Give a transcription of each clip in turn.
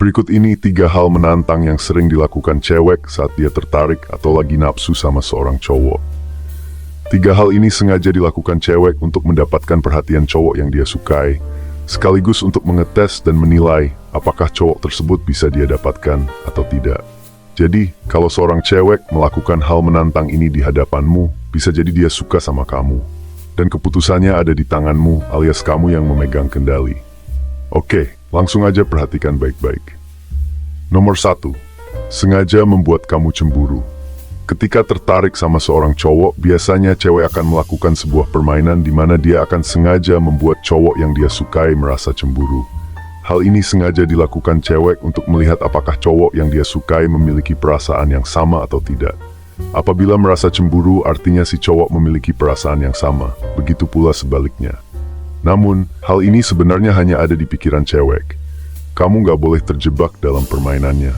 Berikut ini 3 hal menantang yang sering dilakukan cewek saat dia tertarik atau lagi nafsu sama seorang cowok. 3 hal ini sengaja dilakukan cewek untuk mendapatkan perhatian cowok yang dia sukai, sekaligus untuk mengetes dan menilai apakah cowok tersebut bisa dia dapatkan atau tidak. Jadi, kalau seorang cewek melakukan hal menantang ini di hadapanmu, bisa jadi dia suka sama kamu. Dan keputusannya ada di tanganmu alias kamu yang memegang kendali. Oke, langsung aja perhatikan baik-baik. Nomor 1. Sengaja membuat kamu cemburu. Ketika tertarik sama seorang cowok, biasanya cewek akan melakukan sebuah permainan di mana dia akan sengaja membuat cowok yang dia sukai merasa cemburu. Hal ini sengaja dilakukan cewek untuk melihat apakah cowok yang dia sukai memiliki perasaan yang sama atau tidak. Apabila merasa cemburu, artinya si cowok memiliki perasaan yang sama. Begitu pula sebaliknya. Namun, hal ini sebenarnya hanya ada di pikiran cewek. Kamu nggak boleh terjebak dalam permainannya.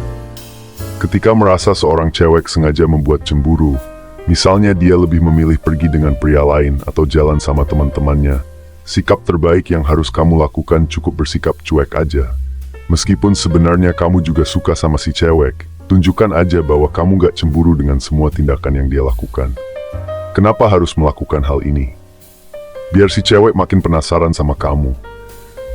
Ketika merasa seorang cewek sengaja membuat cemburu, misalnya dia lebih memilih pergi dengan pria lain atau jalan sama teman-temannya, sikap terbaik yang harus kamu lakukan cukup bersikap cuek aja. Meskipun sebenarnya kamu juga suka sama si cewek, tunjukkan aja bahwa kamu nggak cemburu dengan semua tindakan yang dia lakukan. Kenapa harus melakukan hal ini? Biar si cewek makin penasaran sama kamu.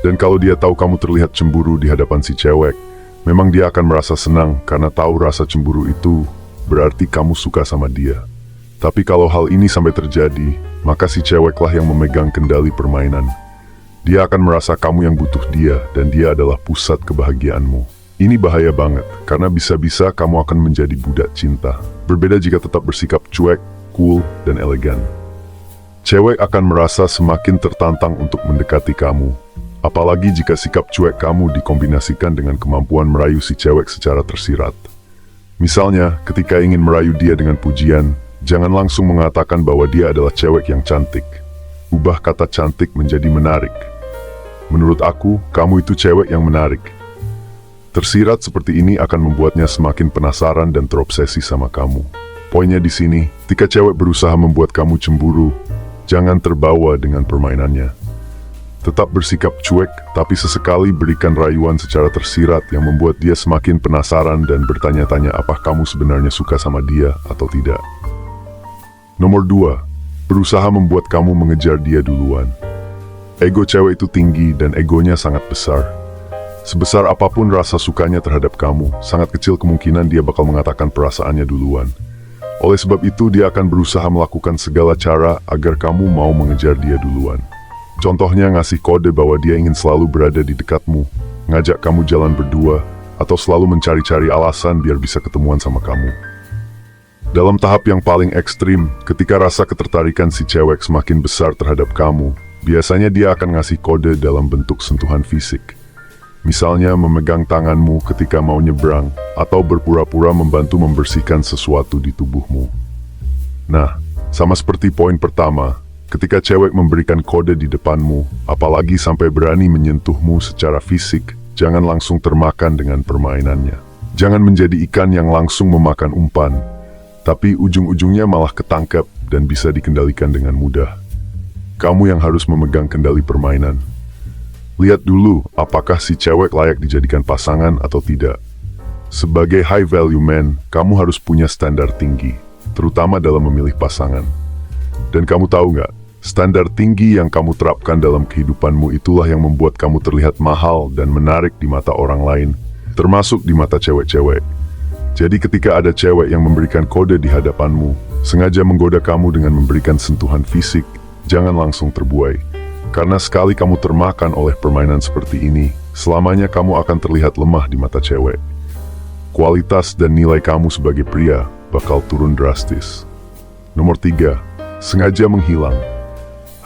Dan kalau dia tahu kamu terlihat cemburu di hadapan si cewek, memang dia akan merasa senang karena tahu rasa cemburu itu berarti kamu suka sama dia. Tapi kalau hal ini sampai terjadi, maka si ceweklah yang memegang kendali permainan. Dia akan merasa kamu yang butuh dia dan dia adalah pusat kebahagiaanmu. Ini bahaya banget karena bisa-bisa kamu akan menjadi budak cinta. Berbeda jika tetap bersikap cuek, cool, dan elegan. Cewek akan merasa semakin tertantang untuk mendekati kamu. Apalagi jika sikap cuek kamu dikombinasikan dengan kemampuan merayu si cewek secara tersirat. Misalnya, ketika ingin merayu dia dengan pujian, jangan langsung mengatakan bahwa dia adalah cewek yang cantik. Ubah kata cantik menjadi menarik. Menurut aku, kamu itu cewek yang menarik. Tersirat seperti ini akan membuatnya semakin penasaran dan terobsesi sama kamu. Poinnya di sini, ketika cewek berusaha membuat kamu cemburu, jangan terbawa dengan permainannya. Tetap bersikap cuek, tapi sesekali berikan rayuan secara tersirat yang membuat dia semakin penasaran dan bertanya-tanya apakah kamu sebenarnya suka sama dia atau tidak. Nomor 2. Berusaha membuat kamu mengejar dia duluan. Ego cewek itu tinggi dan egonya sangat besar. Sebesar apapun rasa sukanya terhadap kamu, sangat kecil kemungkinan dia bakal mengatakan perasaannya duluan. Oleh sebab itu, dia akan berusaha melakukan segala cara agar kamu mau mengejar dia duluan. Contohnya ngasih kode bahwa dia ingin selalu berada di dekatmu, ngajak kamu jalan berdua, atau selalu mencari-cari alasan biar bisa ketemuan sama kamu. Dalam tahap yang paling ekstrim, ketika rasa ketertarikan si cewek semakin besar terhadap kamu, biasanya dia akan ngasih kode dalam bentuk sentuhan fisik. Misalnya memegang tanganmu ketika mau nyebrang, atau berpura-pura membantu membersihkan sesuatu di tubuhmu. Nah, sama seperti poin pertama, ketika cewek memberikan kode di depanmu, apalagi sampai berani menyentuhmu secara fisik, jangan langsung termakan dengan permainannya. Jangan menjadi ikan yang langsung memakan umpan, tapi ujung-ujungnya malah ketangkep dan bisa dikendalikan dengan mudah. Kamu yang harus memegang kendali permainan. Lihat dulu apakah si cewek layak dijadikan pasangan atau tidak. Sebagai high value man, kamu harus punya standar tinggi, terutama dalam memilih pasangan. Dan kamu tahu nggak, standar tinggi yang kamu terapkan dalam kehidupanmu itulah yang membuat kamu terlihat mahal dan menarik di mata orang lain, termasuk di mata cewek-cewek. Jadi ketika ada cewek yang memberikan kode di hadapanmu, sengaja menggoda kamu dengan memberikan sentuhan fisik, jangan langsung terbuai. Karena sekali kamu termakan oleh permainan seperti ini, selamanya kamu akan terlihat lemah di mata cewek. Kualitas dan nilai kamu sebagai pria bakal turun drastis. Nomor 3. Sengaja menghilang.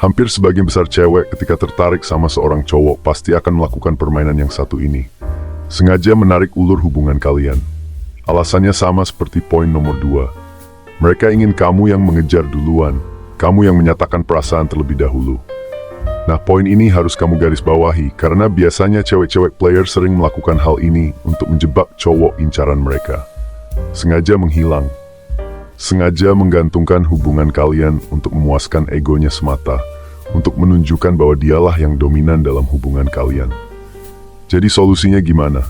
Hampir sebagian besar cewek ketika tertarik sama seorang cowok pasti akan melakukan permainan yang satu ini. Sengaja menarik ulur hubungan kalian. Alasannya sama seperti poin nomor 2. Mereka ingin kamu yang mengejar duluan, kamu yang menyatakan perasaan terlebih dahulu. Nah, poin ini harus kamu garis bawahi karena biasanya cewek-cewek player sering melakukan hal ini untuk menjebak cowok incaran mereka. Sengaja menghilang. Sengaja menggantungkan hubungan kalian untuk memuaskan egonya semata, untuk menunjukkan bahwa dialah yang dominan dalam hubungan kalian. Jadi solusinya gimana?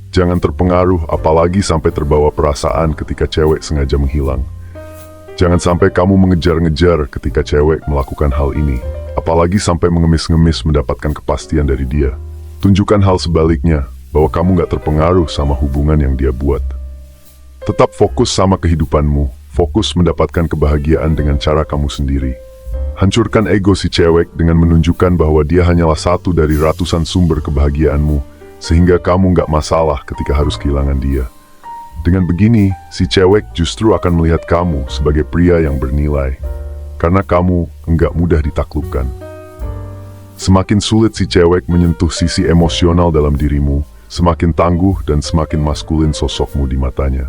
Jangan terpengaruh, apalagi sampai terbawa perasaan ketika cewek sengaja menghilang. Jangan sampai kamu mengejar-ngejar ketika cewek melakukan hal ini, apalagi sampai mengemis-ngemis mendapatkan kepastian dari dia. Tunjukkan hal sebaliknya, bahwa kamu nggak terpengaruh sama hubungan yang dia buat. Tetap fokus sama kehidupanmu, fokus mendapatkan kebahagiaan dengan cara kamu sendiri. Hancurkan ego si cewek dengan menunjukkan bahwa dia hanyalah satu dari ratusan sumber kebahagiaanmu, sehingga kamu nggak masalah ketika harus kehilangan dia. Dengan begini, si cewek justru akan melihat kamu sebagai pria yang bernilai, karena kamu enggak mudah ditaklukkan. Semakin sulit si cewek menyentuh sisi emosional dalam dirimu, semakin tangguh dan semakin maskulin sosokmu di matanya.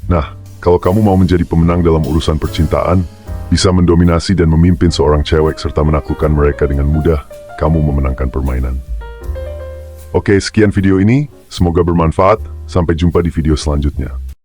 Nah, kalau kamu mau menjadi pemenang dalam urusan percintaan, bisa mendominasi dan memimpin seorang cewek serta menaklukkan mereka dengan mudah, kamu memenangkan permainan. Oke, sekian video ini. Semoga bermanfaat. Sampai jumpa di video selanjutnya.